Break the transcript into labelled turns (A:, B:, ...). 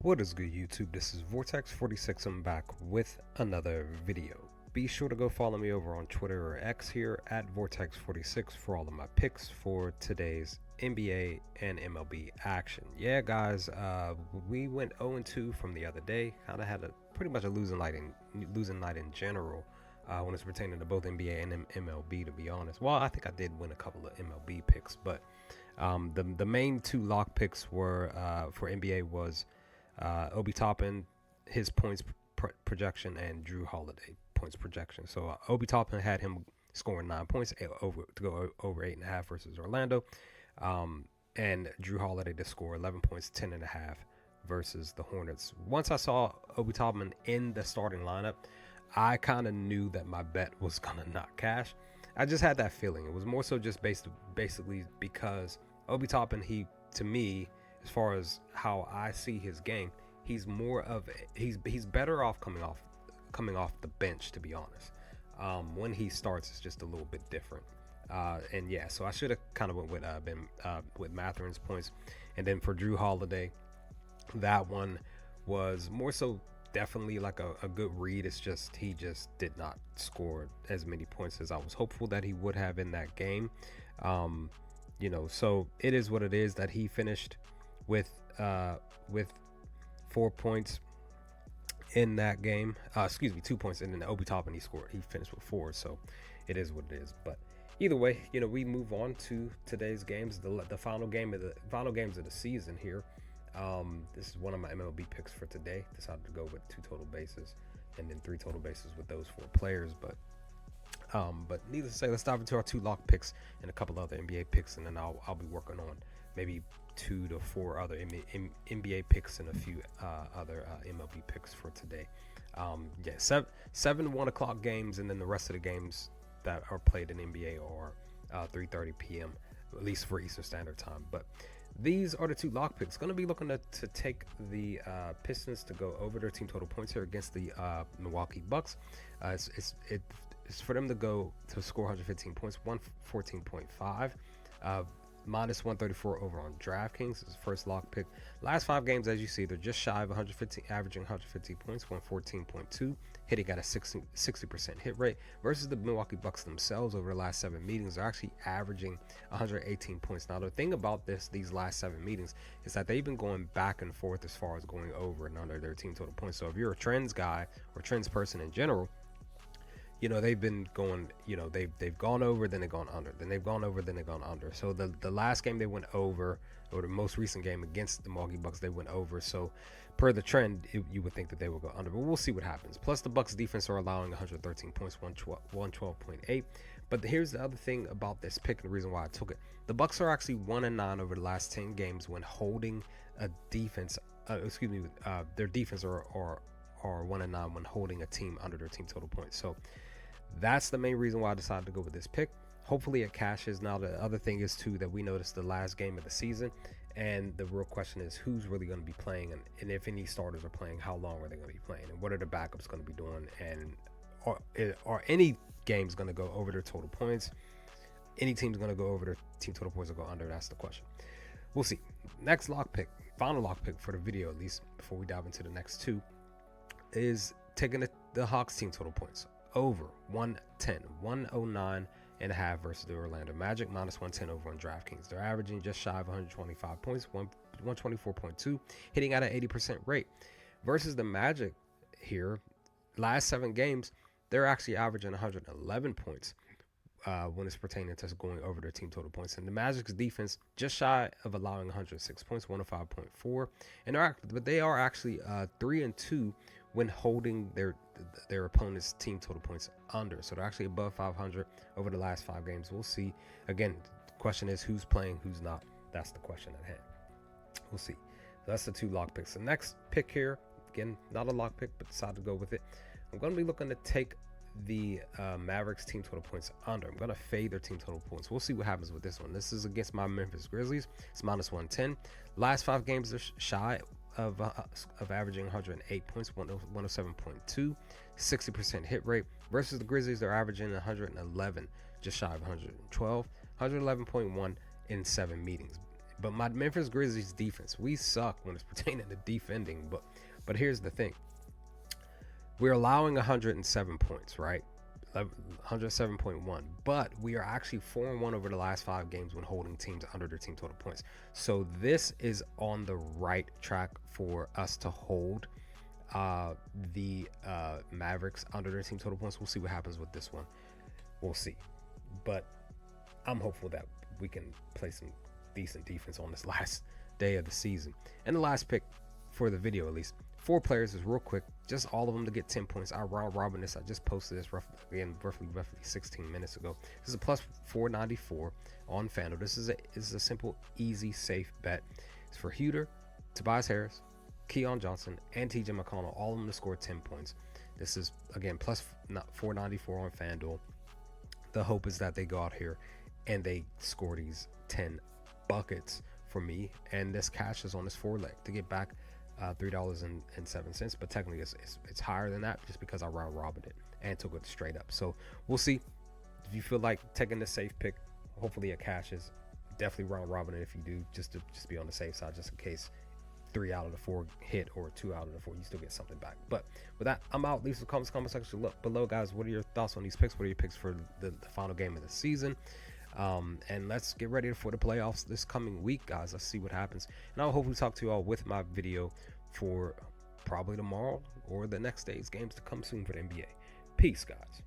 A: What is good, YouTube? This is Vortex46. I'm back with another video. Be sure to go follow me over on Twitter or X here at Vortex46 for all of my picks for today's NBA and MLB action. Yeah, guys, we went 0-2 from the other day. Kind of had pretty much a losing night in general when it's pertaining to both NBA and MLB. To be honest, well, I think I did win a couple of MLB picks, but the main two lock picks were for NBA was Obi Toppin, his points projection, and Drew Holiday points projection. So Obi Toppin had him scoring 9 points to go over 8.5 versus Orlando, and Drew Holiday to score 11 points, 10.5 versus the Hornets. Once I saw Obi Toppin in the starting lineup, I kind of knew that my bet was gonna not cash. I just had that feeling. It was more so just basically because Obi Toppin, to me, as far as how I see his game, he's better off coming off the bench, to be honest. When he starts, it's just a little bit different. And yeah, so I should have kind of went with Matherin's points, and then for Drew Holiday, that one was more so definitely like a good read. It's just he just did not score as many points as I was hopeful that he would have in that game. So it is what it is that he finished with 4 points in that game. 2 points, and then Obi Toppin he finished with 4. So it is what it is. But either way, we move on to today's games, the final games of the season here. This is one of my MLB picks for today. Decided to go with 2 total bases and then 3 total bases with those 4 players. But needless to say, let's dive into our 2 lock picks and a couple other NBA picks, and then I'll be working on maybe 2 to 4 other NBA picks and a few other MLB picks for today. 7 1 o'clock games, and then the rest of the games that are played in NBA are 3:30 p.m. at least for Eastern Standard Time. But these are the 2 lock picks. Going to be looking to take the Pistons to go over their team total points here against the Milwaukee Bucks. It's for them to score 115 points, 114.5. Minus 134 over on DraftKings. It's the first lock pick. Last 5 games, as you see, they're just shy of 115, averaging 150 points, 114.2, hitting at a 60% hit rate. Versus the Milwaukee Bucks themselves, over the last 7 meetings, they're actually averaging 118 points. Now, the thing about these last 7 meetings is that they've been going back and forth as far as going over and under their team total points. So if you're a trends guy or trends person in general, they've been going, they've gone over, then they've gone under, then they've gone over, then they've gone under. So the last game they went over, or the most recent game against the Milwaukee Bucks, they went over. So per the trend, you would think that they will go under, but we'll see what happens. Plus the Bucks defense are allowing 113 points, 112.8. But here's the other thing about this pick, and the reason why I took it. The Bucks are actually 1-9 over the last 10 games when holding a defense. Their defense are 1-9 when holding a team under their team total points. So that's the main reason why I decided to go with this pick. Hopefully it cashes. Now the other thing is too that we noticed the last game of the season, and the real question is who's really going to be playing, and if any starters are playing, how long are they going to be playing, and what are the backups going to be doing, and are any games going to go over their total points? Any team's going to go over their team total points or go under? That's the question. We'll see. Next lock pick, final lock pick for the video at least, before we dive into the next 2, is taking the Hawks team total points over 110, 109.5 versus the Orlando Magic, minus 110 over on DraftKings. They're averaging just shy of 125 points, 124.2, hitting at an 80% rate. Versus the Magic here, last 7 games, they're actually averaging 111 points when it's pertaining to going over their team total points. And the Magic's defense just shy of allowing 106 points, 105.4, but they are actually 3-2 when holding their opponent's team total points under. So they're actually above 500 over the last 5 games. We'll see. Again, the question is who's playing, who's not. That's the question at hand. We'll see. So that's the 2 lock picks. The next pick here, again, not a lock pick, but decided to go with it. I'm going to be looking to take the Mavericks team total points under. I'm going to fade their team total points. We'll see what happens with this one. This is against my Memphis Grizzlies. It's minus 110. Last 5 games, they're shy of averaging 108 points, 107.2, 60% hit rate. Versus the Grizzlies, they're averaging 111, just shy of 112, 111.1 in 7 meetings. But my Memphis Grizzlies defense, we suck when it's pertaining to defending. But here's the thing: we're allowing 107 points, right? 107.1, but we are actually 4-1 over the last 5 games when holding teams under their team total points. So this is on the right track for us to hold the Mavericks under their team total points. We'll see what happens with this one. We'll see. But I'm hopeful that we can play some decent defense on this last day of the season. And the last pick for the video, at least 4 players, is real quick, just all of them to get 10 points. I round robin this. I just posted this roughly 16 minutes ago. This is a plus 494 on FanDuel. This is a simple, easy, safe bet. It's for Huter, Tobias Harris, Keon Johnson, and TJ McConnell, all of them to score 10 points. This is, again, plus 494 on FanDuel. The hope is that they go out here and they score these 10 buckets for me, and this cash is on this 4 leg to get back $3.07, but technically it's higher than that just because I round robin it and took it straight up. So we'll see. If you feel like taking the safe pick, hopefully it cashes. Definitely round robin it if you do, just to be on the safe side, just in case 3 out of the 4 hit or 2 out of the 4, you still get something back. But with that, I'm out. Leave some comments, comment section look below, guys. What are your thoughts on these picks? What are your picks for the final game of the season? And let's get ready for the playoffs this coming week, guys. Let's see what happens, and I'll hopefully talk to you all with my video for probably tomorrow or the next day's games to come soon for the NBA. Peace, guys.